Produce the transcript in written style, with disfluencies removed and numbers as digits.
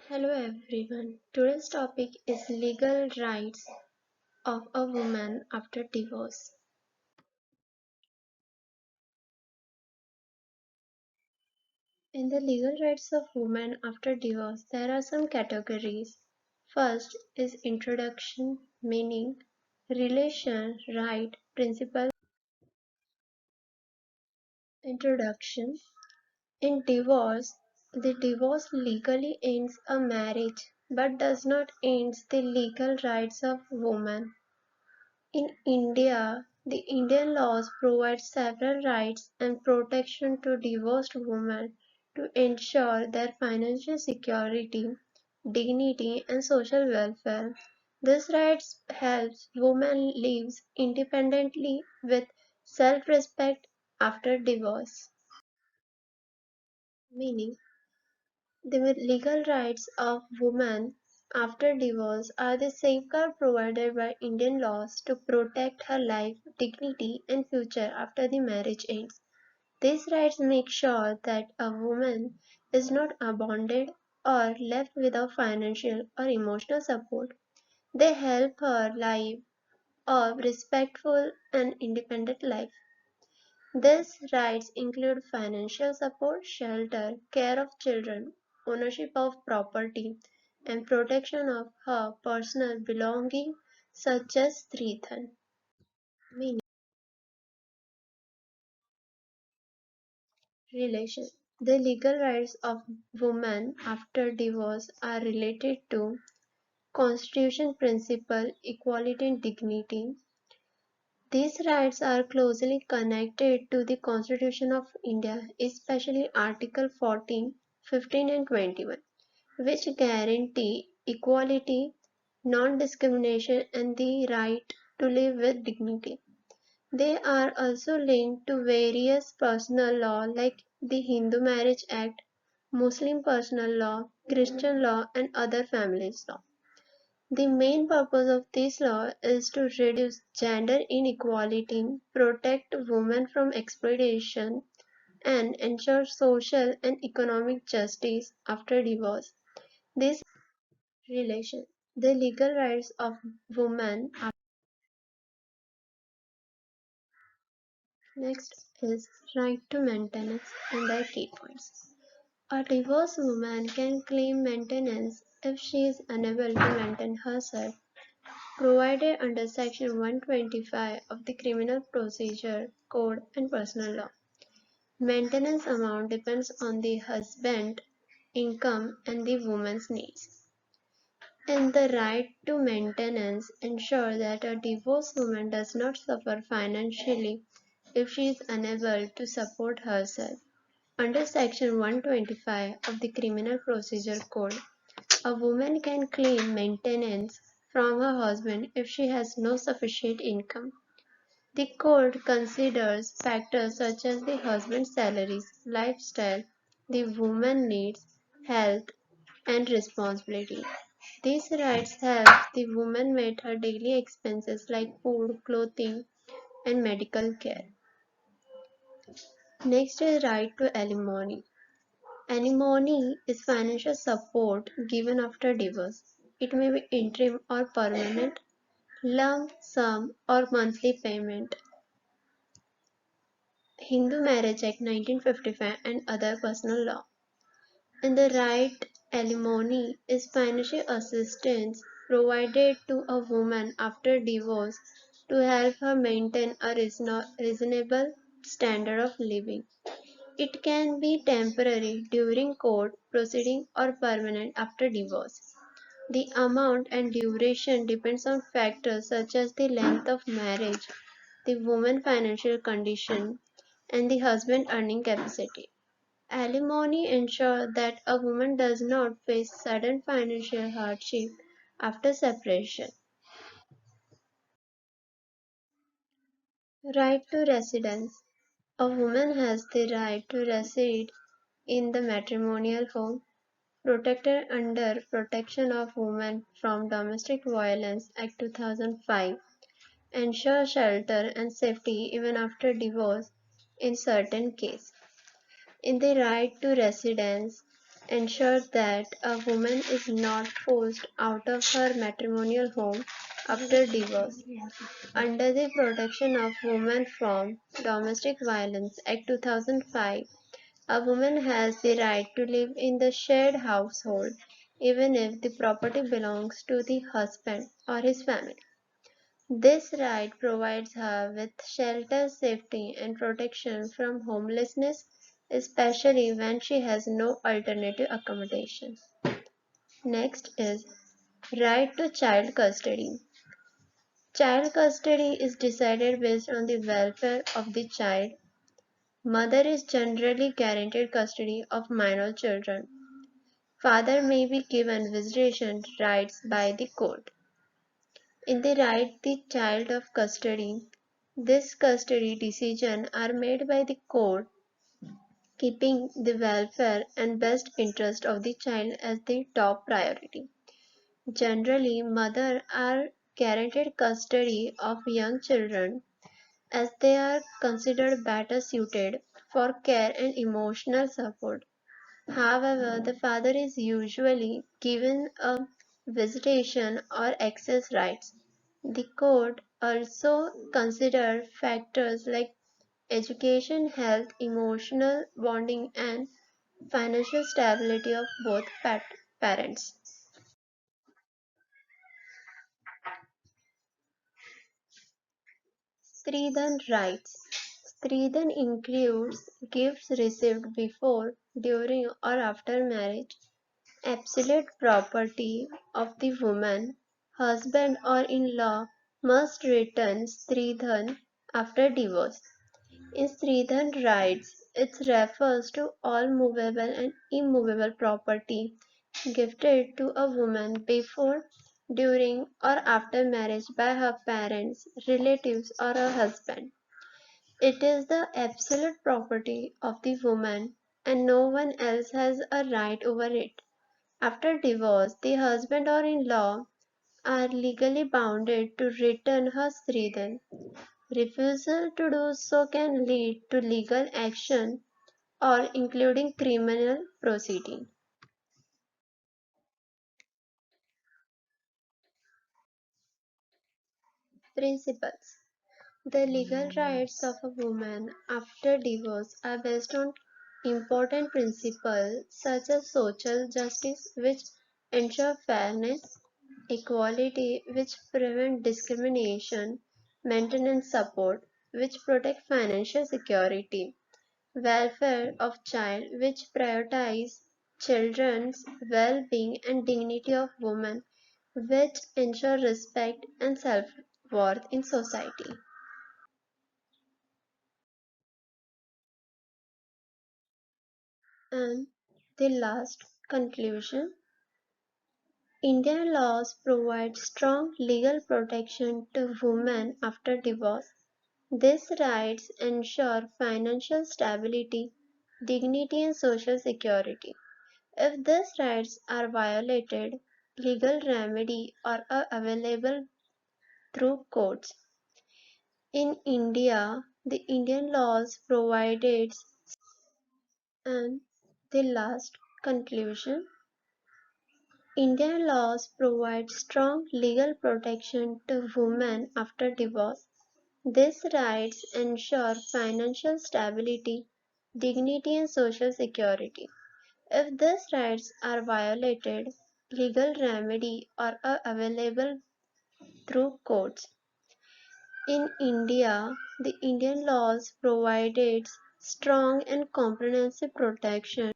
Hello everyone. Today's topic is legal rights of a woman after divorce. In the legal rights of women after divorce, there are some categories. First is introduction, meaning relation, right, principle. Introduction. In divorce, the divorce legally ends a marriage but does not end the legal rights of women. In India, the Indian laws provide several rights and protection to divorced women to ensure their financial security, dignity, and social welfare. These rights helps women live independently with self-respect after divorce. Meaning, the legal rights of women after divorce are the safeguard provided by Indian laws to protect her life, dignity, and future after the marriage ends. These rights make sure that a woman is not abandoned or left without financial or emotional support. They help her live a respectful and independent life. These rights include financial support, shelter, care of children, ownership of property, and protection of her personal belongings such as stridhan. Meaning, relation. The legal rights of women after divorce are related to Constitution principle, equality and dignity. These rights are closely connected to the Constitution of India, especially Article 14, 15 and 21, which guarantee equality, non-discrimination and the right to live with dignity. They are also linked to various personal law like the Hindu Marriage Act, Muslim personal law, Christian law and other families law. The main purpose of this law is to reduce gender inequality, protect women from exploitation, and ensure social and economic justice after divorce. This relation, the legal rights of women. Next is right to maintenance and their key points. A divorced woman can claim maintenance if she is unable to maintain herself provided under Section 125 of the Criminal Procedure Code and Personal Law. Maintenance amount depends on the husband's income and the woman's needs. And the right to maintenance ensures that a divorced woman does not suffer financially if she is unable to support herself. Under Section 125 of the Criminal Procedure Code, a woman can claim maintenance from her husband if she has no sufficient income. The code considers factors such as the husband's salaries, lifestyle, the woman's needs, health, and responsibility. These rights help the woman meet her daily expenses like food, clothing, and medical care. Next is right to alimony. Alimony is financial support given after divorce. It may be interim or permanent, lump sum or monthly payment. Hindu Marriage Act 1955 and other personal law. And the right alimony is financial assistance provided to a woman after divorce to help her maintain a reasonable standard of living. It can be temporary during court proceeding or permanent after divorce. The amount and duration depends on factors such as the length of marriage, the woman's financial condition, and the husband's earning capacity. Alimony ensures that a woman does not face sudden financial hardship after separation. Right to residence. A woman has the right to reside in the matrimonial home, protected under Protection of Women from Domestic Violence Act 2005, ensure shelter and safety even after divorce in certain cases. In the right to residence, ensure that a woman is not forced out of her matrimonial home after divorce. Under the Protection of Women from Domestic Violence Act 2005, a woman has the right to live in the shared household even if the property belongs to the husband or his family. This right provides her with shelter, safety, and protection from homelessness, especially when she has no alternative accommodation. Next is right to child custody. Child custody is decided based on the welfare of the child. Mother is generally guaranteed custody of minor children. Father may be given visitation rights by the court. In the right the child of custody, this custody decisions are made by the court, keeping the welfare and best interest of the child as the top priority. Generally, mothers are guaranteed custody of young children as they are considered better suited for care and emotional support. However, the father is usually given a visitation or access rights. The court also considers factors like education, health, emotional bonding, and financial stability of both parents. Stridhan rights. Stridhan includes gifts received before, during, or after marriage, absolute property of the woman, husband or in-law must return stridhan after divorce. In stridhan rights, it refers to all movable and immovable property gifted to a woman before, during, or after marriage by her parents, relatives, or her husband. It is the absolute property of the woman, and no one else has a right over it. After divorce, the husband or in-law are legally bounded to return her stridhan. Refusal to do so can lead to legal action or including criminal proceeding. Principles. The legal rights of a woman after divorce are based on important principles such as social justice, which ensure fairness, equality, which prevent discrimination, maintenance support, which protect financial security, welfare of child, which prioritize children's well-being, and dignity of women, which ensure respect and self-worth in society. And the last conclusion, Indian laws provide strong legal protection to women after divorce. These rights ensure financial stability, dignity, and social security. If these rights are violated, legal remedy are available through courts. In India, the Indian laws provided and the last conclusion, Indian laws provide strong legal protection to women after divorce. These rights ensure financial stability, dignity, and social security. If these rights are violated, legal remedy are available through courts. In India, the Indian laws provided strong and comprehensive protection